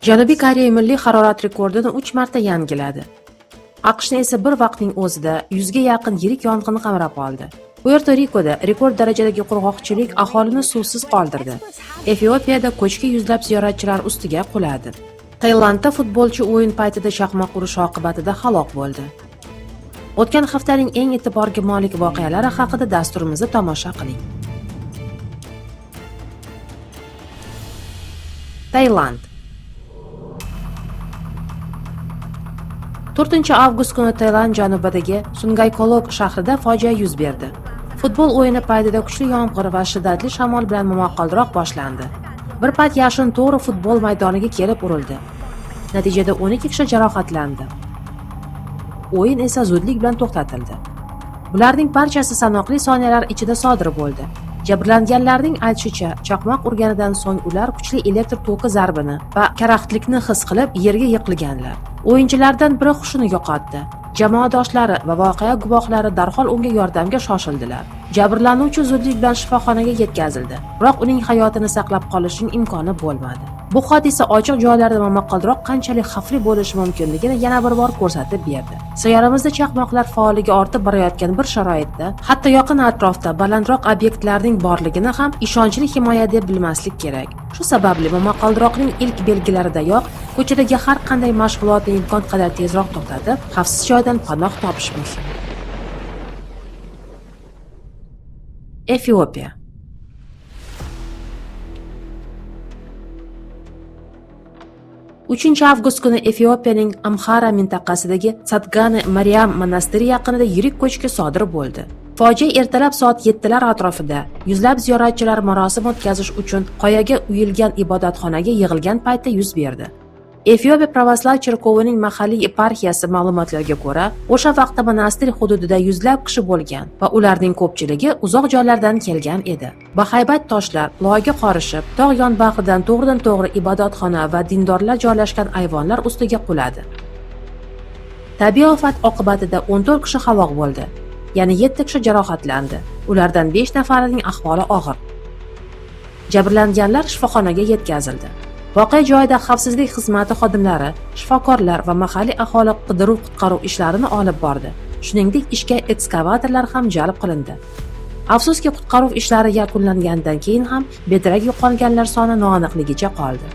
Janubiy Koreya milliy harorat rekordini 3 marta yangiladi. AQShni esa bir vaqtning o'zida 100 ga yaqin yirik yong'in qamrab oldi. Puerto-Rikoda rekord darajadagi qurg'oqchilik aholini suvsiz qoldirdi. Efiopiyada ko'chki yuzlab ziyoratchilar ustiga quladi. Tailandda futbolchi o'yin paytida chaqmoq urishi oqibatida halok bo'ldi. O'tgan haftaning eng e'tiborga molik voqealari haqida dasturimizni tomosha qiling. Tailand. 4-avgust kuni Tailand janubidagi Sungaykolok shahrida fojia yuz berdi. Futbol o'yini paytida kuchli yomg'ir va shiddatli shamol bilan momaqaldiroq boshlandi. Bir payt yashin to'g'ri futbol maydoniga kelib urildi. Natijada 12 kishi jarohatlandi. O'yin esa zudlik bilan to'xtatildi. Bularning barchasi sanoqli soniyalar ichida sodir bo'ldi. Jabrlanganlarning aytishicha, chaqmoq urganidan so'ng ular kuchli elektr toki zarbini va karaxtlikni his qilib yerga yiqilganlar. O'yinchilardan biri hushini yo'qotdi. Jamoadoshlari va voqea guvohlari darhol unga yordamga shoshildilar. Jabrlanuvchi zudlik bilan shifoxonaga yetkazildi, biroq uning hayotini saqlab qolishning imkoni bo'lmadi. Bu hodisa ochiq joylarda momaqaldiroq qanchalik xavfli bo'lishi mumkinligini yana bir bor ko'rsatib berdi. Sayyoramizda chaqmoqlar faolligi ortib borayotgan bir sharoitda, hatto yaqin atrofda balandroq obyektlarning borligini ham ishonchli himoya deb bilmaslik kerak. Shu sababli momaqaldiroqning ilk belgilaridayoq ko'chadagi har qanday mashg'ulotni imkon qadar tezroq to'xtatib, xavfsiz joydan panoh topish muhim. Efiopiya. Avgust kuni Efiopiyaning Amhara mintaqasidagi Satgane Maryam monastiri yaqinida yirik ko'chki sodir bo'ldi. Fojia ertalab soat 7 lar atrofida yuzlab ziyoratchilar marosim o'tkazish uchun qoyaga uyilgan ibodatxonaga yig'ilgan paytda yuz berdi. Efiopiya pravoslav cherkovining mahalliy eparxiyasi ma'lumotlariga ko'ra, o'sha vaqtda monastir hududida yuzlab kishi bo'lgan va ularning ko'pchiligi uzoq joylardan kelgan edi. Bahaybat toshlar loyga qorishib, tog' yonbag'ridan to'g'ridan-to'g'ri ibodatxona va dindorlar joylashgan ayvonlar ustiga quladi. Tabiiy ofat oqibatida 14 kishi halok bo'ldi, ya'ni 7 kishi jarohatlandi. Ulardan 5 nafarining ahvoli og'ir. Jabrlanganlar shifoxonaga yetkazildi. Voqea joyida xavfsizlik xizmati xodimlari, shifokorlar va mahalliy aholi qidiruv-qutqaruv ishlarini olib bordi. Shuningdek, ishga ekskavatorlar ham jalb qilindi. Afsuski, qutqaruv ishlari yakunlangandan keyin ham bedarak yo'qolganlar soni noaniqligicha qoldi.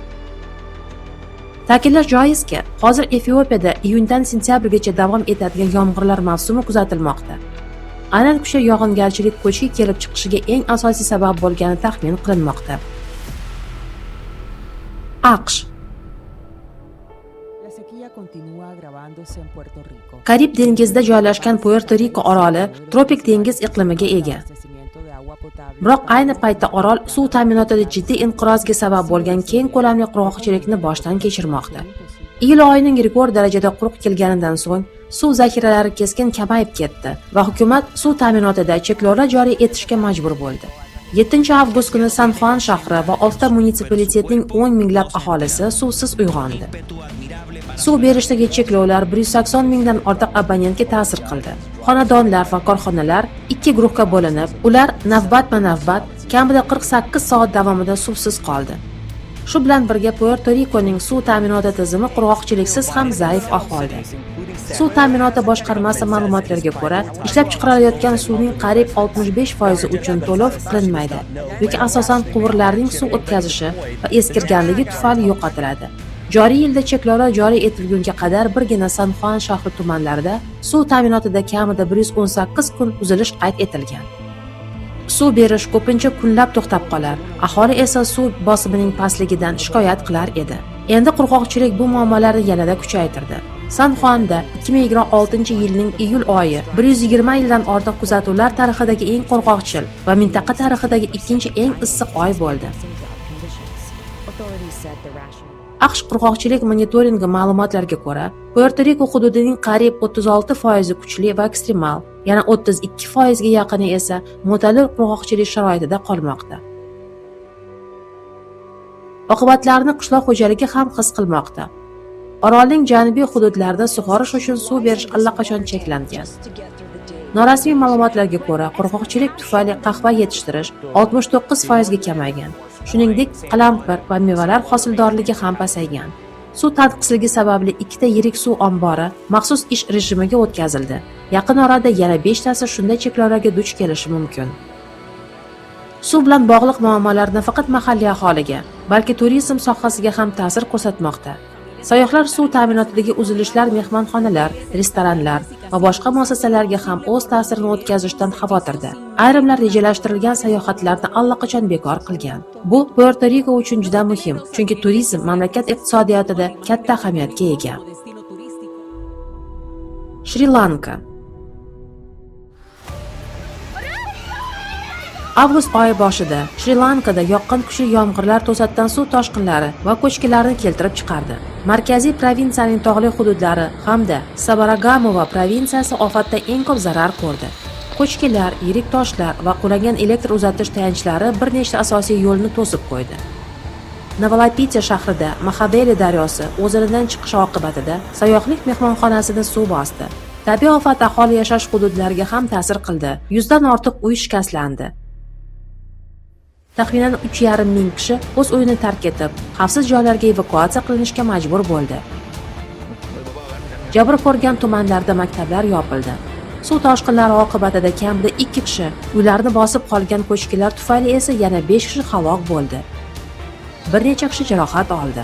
Ta'kidlash joizki, hozir Efiopiyada iyundan sentyabrgacha davom etadigan yomg'irlar mavsumi kuzatilmoqda. Aynan kuchli yog'ingarchilik ko'chki kelib chiqishiga eng asosiy sabab bo'lgani taxmin qilinmoqda. AQSh. Karib dengizida joylashgan Puerto-Riko oroli tropik dengiz iqlimiga ega. Biroq ayni paytda orol suv ta'minotida jiddiy inqirozga sabab bo'lgan keng ko'lamli qurg'oqchilikni boshdan kechirmoqda. Iyul oyining rekord darajada quruq kelganidan so'ng suv zaxiralari keskin kamayib ketdi va hukumat suv ta'minotida cheklovlar joriy etishga majbur bo'ldi. 7-avgust kuni San Juan shahri va 6 munitsipalitetning 10 minglab aholisi suvsiz uyg'ondi. Suv berishdagi cheklovlar 180 mingdan ortiq abonentga ta'sir qildi. Xonadonlar va korxonalar 2 guruhga bo'linib, ular navbatma-navbat kamida 48 soat davomida suvsiz qoldi. Shu bilan birga Puerto-Rikoning suv ta'minoti tizimi qurg'oqchiliksiz ham zaif ahvolda. Suv ta'minoti boshqarmasi ma'lumotlariga ko'ra, ishlab chiqarilayotgan suvning qariyb 65% uchun to'lov qilinmaydi, yoki asosan quvurlarning suv o'tkazishi va eskirganligi tufayli yo'qotiladi. Joriy yilda cheklovlar joriy etilgunga qadar birgina San Juan shahri tumanlarida suv ta'minotida kamida 118 kun uzilish qayd etilgan. Suv berish ko'pincha kunlab to'xtab qolar, aholi esa suv bosimining pastligidan shikoyat qilar edi. Endi qurg'oqchilik bu muammolarni yanada kuchaytirdi. San Juanda 2026-yilning iyul oyi 120 yildan ortiq kuzatuvlar tarixidagi eng qurg'oqchil va mintaqa tarixidagi ikkinchi eng issiq oy bo'ldi. AQSh qurg'oqchilik monitoringi ma'lumotlariga ko'ra, Puerto-Riko hududining qariyb 36% kuchli va ekstremal, yana 32% ga yaqini esa mo'tadil qurg'oqchilik sharoitida qolmoqda. Oqibatlarni qishloq xo'jaligi ham his qilmoqda. Orolning janubiy hududlarida sug'orish uchun suv berish allaqachon cheklangan. Norasmiy ma'lumotlarga ko'ra, qurg'oqchilik tufayli qahva yetishtirish 69% ga kamaygan. Shuningdek, qalampir va mevalar hosildorligi ham pasaygan. Suv tanqisligi sababli ikkita yirik suv ombori maxsus ish rejimiga o'tkazildi. Yaqin orada yana 5 tasi shunday cheklovlarga duch kelishi mumkin. Suv bilan bog'liq muammolar nafaqat mahalliy aholiga, balki turizm sohasiga ham ta'sir ko'rsatmoqda. Sayyohlar suv ta'minotidagi uzilishlar mehmonxonalar, restoranlar va boshqa muassasalarga ham o'z ta'sirini o'tkazishdan xavotirda. Ayrimlar rejalashtirilgan sayohatlarni allaqachon bekor qilgan. Bu Puerto-Riko uchun juda muhim, chunki turizm mamlakat iqtisodiyotida katta ahamiyatga ega. Shri-Lanka. Avgust oyi boshida Shri-Lankada yoqqan kuchli yomg'irlar to'satdan suv toshqinlari va ko'chkilarni keltirib chiqardi. Markaziy provinsiyaning tog'li hududlari hamda Sabaragamuva provinsiyasi ofatda eng ko'p zarar ko'rdi. Ko'chkilar, yirik toshlar va qulagan elektr uzatish tayanchlari bir nechta asosiy yo'lni to'sib qo'ydi. Navalapitiya shahrida Maxabeli daryosi o'zanidan chiqishi oqibatida sayyohlik mehmonxonasini suv bosdi. Tabiiy ofat aholi yashash hududlariga ham ta'sir qildi. 100 dan ortiq uy shikastlandi. Taxminan 3,5 ming kishi o'z uyini tark etib, xavfsiz joylarga evakuatsiya qilinishga majbur bo'ldi. Jabr ko'rgan tumanlarda maktablar yopildi. Suv toshqinlari oqibatida kamida 2 kishi, uylarini bosib qolgan ko'chkilar tufayli esa yana 5 kishi halok bo'ldi. Bir necha kishi jarohat oldi.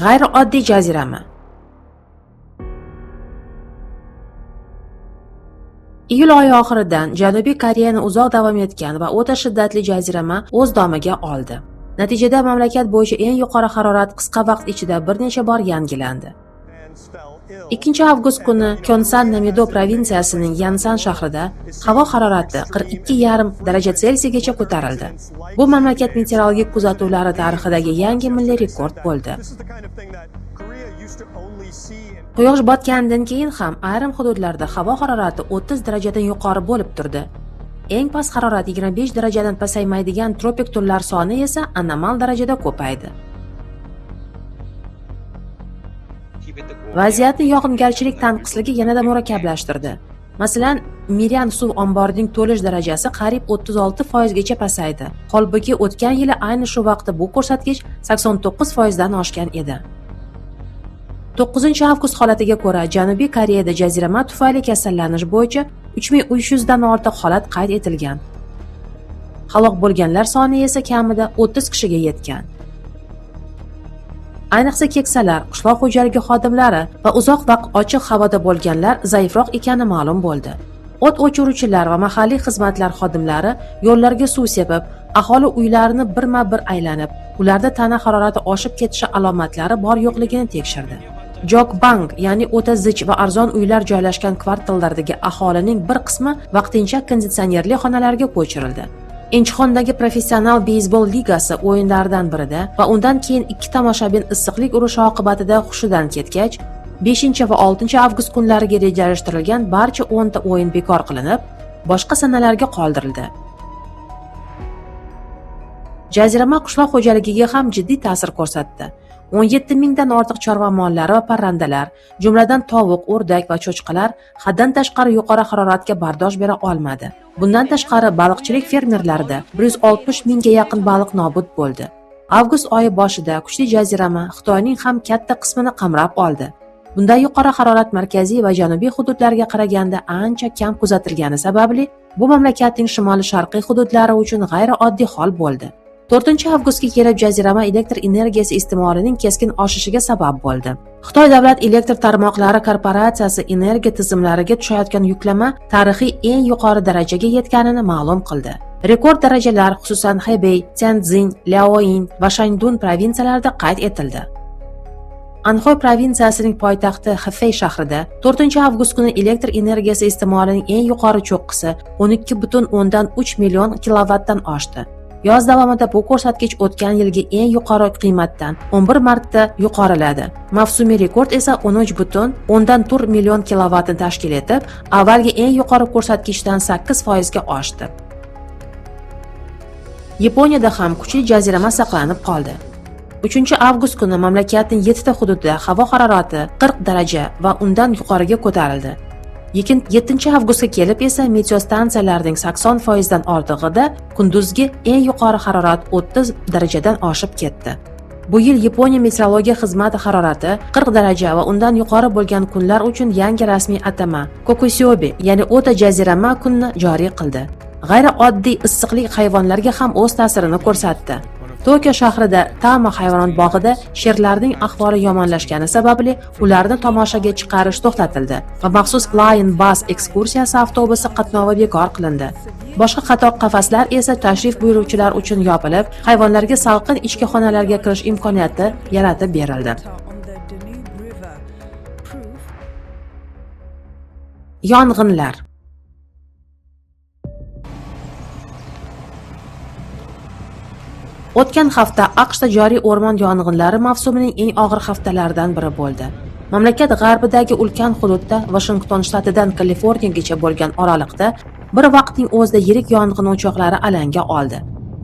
G'ayrioddiy jazirama. Iyul oyi oxiridan Janubiy Koreyani uzoq davom etgan va o'ta shiddatli jazirama o'z domiga oldi. Natijada mamlakat bo'yicha eng yuqori harorat qisqa vaqt ichida bir necha bor yangilandi. 2-avgust kuni Kyonsan-Namido provinsiyasining Yansan shahrida havo harorati 42,5 daraja Selsiyaga ko'tarildi. Bu mamlakat meteorologik kuzatuvlari tarixidagi yangi milliy rekord bo'ldi. Quyosh botganidan keyin ham ayrim hududlarda havo harorati 30 darajadan yuqori bo'lib turdi. Eng past harorat 25 darajadan pasaymaydigan tropik tunlar soni esa anomal darajada ko'paydi. Vaziyatni yog'ingarchilik tanqisligi yanada murakkablashtirdi. Masalan, Mirian suv omborining to'lish darajasi qariyb 36% gacha pasaydi. Holbuki o'tgan yili ayni shu vaqtda bu ko'rsatkich 89% dan oshgan edi. 9-avgust holatiga ko'ra Janubiy Koreyada jazirama tufayli kasallanish bo'yicha 3300 dan ortiq holat qayd etilgan. Halok bo'lganlar soni esa kamida 30 kishiga yetgan. Ayniqsa keksalar, qishloq xo'jaligi xodimlari va uzoq vaqt ochiq havoda bo'lganlar zaifroq ekani ma'lum bo'ldi. O't o'chiruvchilar va mahalliy xizmatlar xodimlari yo'llarga suv sepib, aholi uylarini birma-bir aylanib, ularda tana harorati oshib ketishi alomatlari bor yo'qligini tekshirdi. Jogbang, ya'ni o'ta zich va arzon uylar joylashgan kvartallardagi aholining bir qismi vaqtincha konditsionerli xonalarga ko'chirildi. Inchxondagi professional beysbol ligasi o'yinlaridan birida va undan keyin 2 tomoshabin issiqlik urushi oqibatida hushidan ketgach, 5 va 6-avgust kunlariga rejalashtirilgan barcha 10 ta o'yin bekor qilinib, boshqa sanalarga qoldirildi. Jazirama qishloq xo'jaligiga ham jiddiy ta'sir ko'rsatdi. 17 mingdan ortiq chorva mollari va parrandalar, jumladan tovuq, o'rdak va cho'chqalar haddan tashqari yuqori haroratga bardosh bera olmadi. Bundan tashqari baliqchilik fermerlarida 160 mingga yaqin baliq nobud bo'ldi. Avgust oyi boshida kuchli jazirama Xitoyning ham katta qismini qamrab oldi. Bunday yuqori harorat markaziy va janubiy hududlarga qaraganda ancha kam kuzatilgani sababli bu mamlakatning shimoli-sharqiy hududlari uchun g'ayrioddiy hol bo'ldi. 4-avgustga kelib jazirama elektr energiyasi iste'molining keskin oshishiga sabab bo'ldi. Xitoy davlat elektr tarmoqlari korporatsiyasi energiya tizimlariga tushayotgan yuklama tarixiy eng yuqori darajaga yetganini ma'lum qildi. Rekord darajalar xususan Hebei, Tianjin, Liaoyin va Shandun provinsiyalarida qayd etildi. Anxoy provinsiyasining poytaxti Hefei shahrida 4-avgust kuni elektr energiyasi iste'molining eng yuqori cho'qqisi 12,3 million kilovatdan oshdi. Yoz davomida bu ko'rsatkich o'tgan yilgi eng yuqori qiymatdan 11 marta yuqoriladi. Mavsumiy rekord esa 13,4 million kilovatni tashkil etib, avvalgi eng yuqori ko'rsatkichdan 8% ga oshdi. Yaponiyada ham kuchli jazirama saqlanib qoldi. 3-avgust kuni mamlakatning 7 ta hududida havo harorati 40 daraja va undan yuqoriga ko'tarildi. 7-avgustga kelib esa meteostansiyalarning 80% dan ortig'ida kunduzgi eng yuqori harorat 30 darajadan oshib ketdi. Bu yil Yaponiya meteorologiya xizmati harorati 40 daraja va undan yuqori bo'lgan kunlar uchun yangi rasmiy atama Kokusyobi, ya'ni o'ta jazirama kunni joriy qildi. G'ayrioddiy issiqlik hayvonlarga ham o'z ta'sirini ko'rsatdi. Tokio shahrida Tama hayvonot bog'ida sherlarning ahvoli yomonlashgani sababli ularni tomoshaga chiqarish to'xtatildi va maxsus Lion Bus ekskursiyasi avtobusi qatnovi bekor qilindi. Boshqa qator qafaslar esa tashrif buyuruvchilar uchun yopilib, hayvonlarga salqin ichki xonalarga kirish imkoniyati yaratib berildi. Yong'inlar. O'tgan hafta AQShda joriy o'rmon yong'inlari mavsumining eng og'ir haftalaridan biri bo'ldi. Mamlakat g'arbidagi ulkan hududda Washington shtatidan Kaliforniyagacha bo'lgan oraliqda bir vaqtning o'zida yirik yong'in o'choqlari alanga oldi.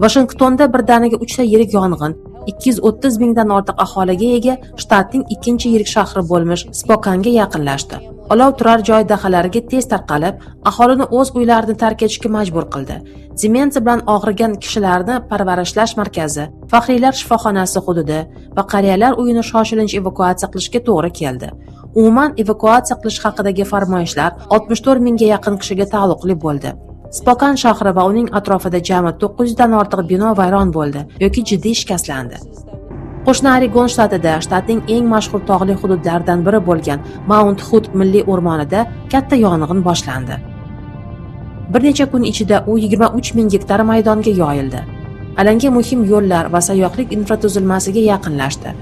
Washingtonda birdaniga 3 ta yirik yong'in 230 mingdan ortiq aholiga ega shtatning ikkinchi yirik shahri bo'lmish Spokanega yaqinlashdi. Olov turar joy dahalariga tez tarqalib, aholini o'z uylarini tark etishga majbur qildi. Demensiya bilan og'rigan kishilarni parvarishlash markazi, faxriylar shifoxonasi hududi va qariyalar uyini shoshilinch evakuatsiya qilishga to'g'ri keldi. Umuman evakuatsiya qilish haqidagi farmoyishlar 64 mingga yaqin kishiga taalluqli bo'ldi. Spokan shahri va uning atrofida jami 900 dan ortiq bino vayron bo'ldi yoki jiddiy shikastlandi. Qo'shni Oregon shtatida shtatning eng mashhur tog'li hududlaridan biri bo'lgan Mount Hood milliy o'rmonida katta yong'in boshlandi. Bir necha kun ichida u 23 ming gektar maydonga yoyildi. Alanga muhim yo'llar va sayyohlik infratuzilmasiga yaqinlashdi.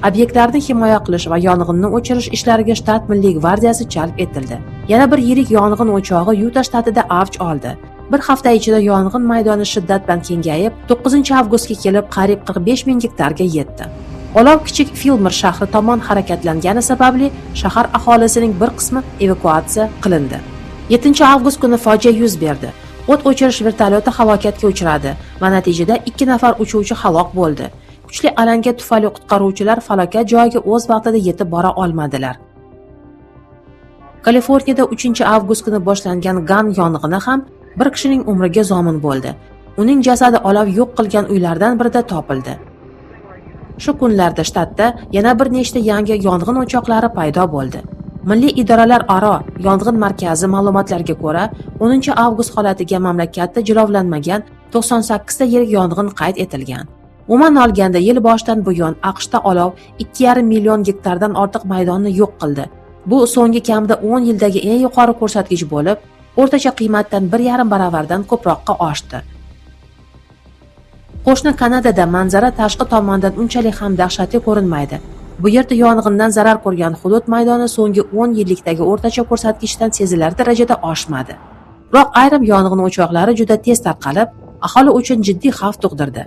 Obyektlarni himoya qilish va yong'inni o'chirish ishlariga shtat milliy gvardiyasi jalb etildi. Yana bir yirik yong'in o'chog'i Yuta shtatida avj oldi. Bir hafta ichida yong'in maydoni shiddat bilan kengayib, 9-avgustga kelib qariyb 45 ming gektarga yetdi. Olov kichik Filmer shahri tomon harakatlangani sababli shahar aholisining bir qismi evakuatsiya qilindi. 7-avgust kuni fojia yuz berdi. O't o'chirish vertolyoti halokatga uchradi va natijada 2 nafar uchuvchi halok bo'ldi. Kuchli alanga tufayli qutqaruvchilar falokat joyiga o'z vaqtida yetib bora olmadilar. Kaliforniyada 3-avgust kuni boshlangan Gan yong'ini ham bir kishining umriga zomin bo'ldi. Uning jasadi olov yo'q qilgan uylardan birida topildi. Shu kunlarda shtatda yana bir nechta yangi yong'in o'choqlari paydo bo'ldi. Milliy idoralar aro yong'in markazi ma'lumotlariga ko'ra, 10-avgust holatiga mamlakatda jilovlanmagan 98 ta yirik yong'in qayd etilgan. Umuman olganda yil boshidan buyon AQShda olov 2,5 million gektardan ortiq maydonni yo'q qildi. Bu so'nggi kamida 10 yildagi eng yuqori ko'rsatkich bo'lib, o'rtacha qiymatdan 1,5 baravardan ko'proqqa oshdi. Qo'shni Kanadada manzara tashqi tomondan unchalik ham dahshatli ko'rinmaydi. Bu yerda yong'indan zarar ko'rgan hudud maydoni so'nggi 10 yillikdagi o'rtacha ko'rsatkichdan sezilarli darajada oshmadi. Biroq ayrim yong'in o'choqlari juda tez tarqalib, aholi uchun jiddiy xavf tug'dirdi.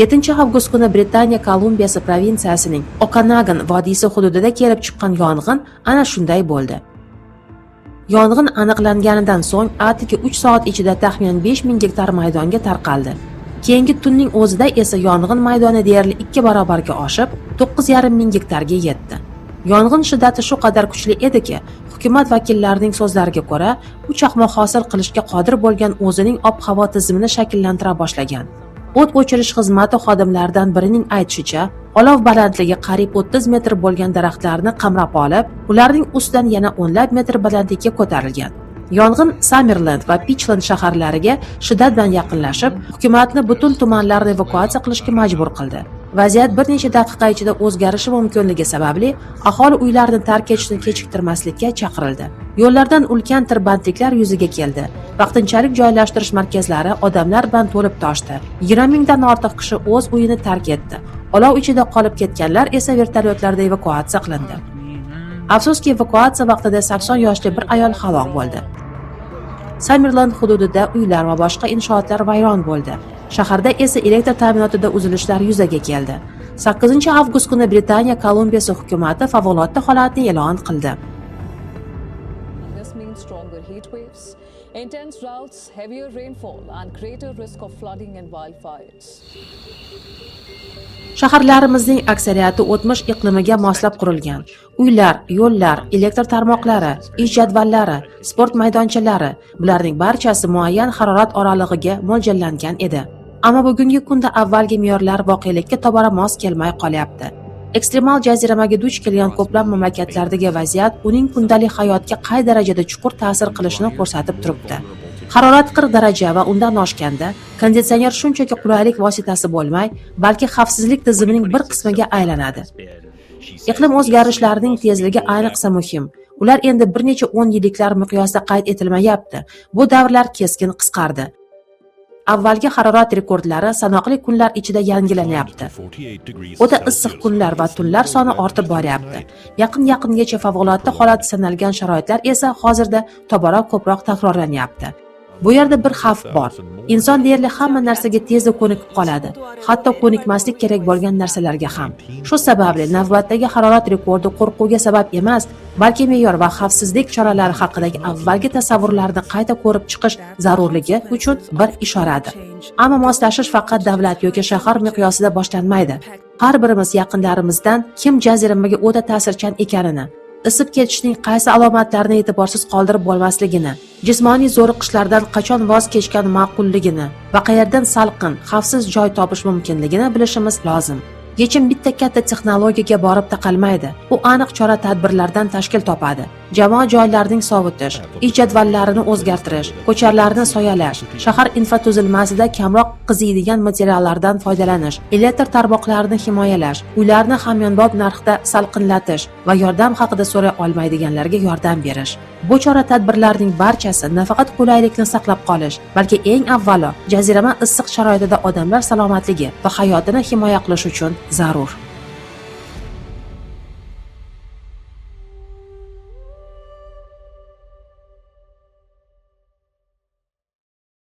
7-avgust kuni Britaniya Kolumbiyasi provinsiyasining Okanagan vodiysi hududida kelib chiqqan yong'in ana shunday bo'ldi. Yong'in aniqlanganidan so'ng atigi 3 soat ichida taxminan 5 ming gektar maydonga tarqaldi. Keyingi tunning o'zida esa yong'in maydoni deyarli 2 barobarga oshib, 9,5 ming gektarga yetdi. Yong'in shiddati shu qadar kuchli ediki, hukumat vakillarining so'zlariga ko'ra, u chaqmoq hosil qilishga qodir bo'lgan o'zining ob-havo tizimini shakllantira boshlagan. O't o'chirish xizmati xodimlaridan birining aytishicha, olov balandligi qariyb 30 metr bo'lgan daraxtlarni qamrab olib, ularning ustidan yana o'nlab metr balandlikka ko'tarilgan. Yong'in Summerland va Pitchland shaharlariga shiddat bilan yaqinlashib, hukumatni butun tumanlarni evakuatsiya qilishga majbur qildi. Vaziyat bir necha daqiqa ichida o'zgarishi mumkinligi sababli aholi uylarini tark etishni kechiktirmaslikka chaqirildi. Yo'llardan ulkan tirbandliklar yuzaga keldi. Vaqtinchalik joylashtirish markazlari odamlar bilan to'lib toshdi. 20 mingdan ortiq kishi o'z uyini tark etdi. Olov ichida qolib ketganlar esa vertolyotlarda evakuatsiya qilindi. Afsuski, evakuatsiya vaqtida 80 yoshli bir ayol halok bo'ldi. Summerland hududida uylar va boshqa inshootlar vayron bo'ldi. Shaharda esa elektr ta'minotida uzilishlar yuzaga keldi. 8-avgust kuni Britaniya Kolumbiyasi hukumati favqulodda holatni e'lon qildi. stronger heat waves, intense droughts, heavier rainfall, and greater risk of flooding and wildfires. Shaharlarimizning aksariyati o'tmish iqlimiga moslab qurilgan. Uylar, yo'llar, elektr tarmoqlari, ish jadvallari, sport maydonchalari, bularning barchasi muayyan harorat oralig'iga mo'ljallangan edi. Ammo bugungi kunda avvalgi me'yorlar voqelikka tobora mos kelmay qolyapti. Ekstremal jaziramaga duch kelgan ko'plab mamlakatlardagi vaziyat uning kundalik hayotga qay darajada chuqur ta'sir qilishini ko'rsatib turibdi. Harorat 40 daraja va undan oshganda konditsioner shunchaki qulaylik vositasi bo'lmay, balki xavfsizlik tizimining bir qismiga aylanadi. Iqlim o'zgarishlarining tezligi ayniqsa muhim. Ular endi bir necha 10 yilliklar miqyosida qayd etilmayapti. Bu davrlar keskin qisqardi. Avvalgi harorat rekordlari sanoqli kunlar ichida yangilanyapti. O'ta issiq kunlar va tunlar soni ortib boryapti. Yaqingacha favqulodda holat sanalgan sharoitlar esa hozirda tobora ko'proq takrorlanyapti. Bu yerda bir xavf bor. Inson deyarli hamma narsaga tezda ko'nikib qoladi, hatto ko'nikmaslik kerak bo'lgan narsalarga ham. Shu sababli navbatdagi harorat rekordi qo'rquvga sabab emas, balki me'yor va xavfsizlik choralari haqidagi avvalgi tasavvurlarni qayta ko'rib chiqish zarurligi uchun bir ishoradir. Ammo moslashish faqat davlat yoki shahar miqyosida boshlanmaydi. Har birimiz yaqinlarimizdan kim jaziramaga o'ta ta'sirchan ekanini, isib ketishning qaysi alomatlarini e'tiborsiz qoldirib bo'lmasligini, jismoniy zo'riqishlardan qachon voz kechgan ma'qulligini va qayerdan salqin, xavfsiz joy topish mumkinligini bilishimiz lozim. Yechim bitta katta texnologiyaga borib taqalmaydi. U aniq chora-tadbirlardan tashkil topadi. Jamoat joylarining sovutish, ish jadvallarini o'zgartirish, ko'chalarni soyalash, shahar infratuzilmasida kamroq qiziydigan materiallardan foydalanish, elektr tarmoqlarini himoyalash, uylarni hamyonbop narxda salqinlatish va yordam haqida so'ray olmaydiganlarga yordam berish. Bu chora-tadbirlarning barchasi nafaqat qulaylikni saqlab qolish, balki eng avvalo jazirama issiq sharoitida odamlar salomatligi va hayotini himoya qilish uchun zarur.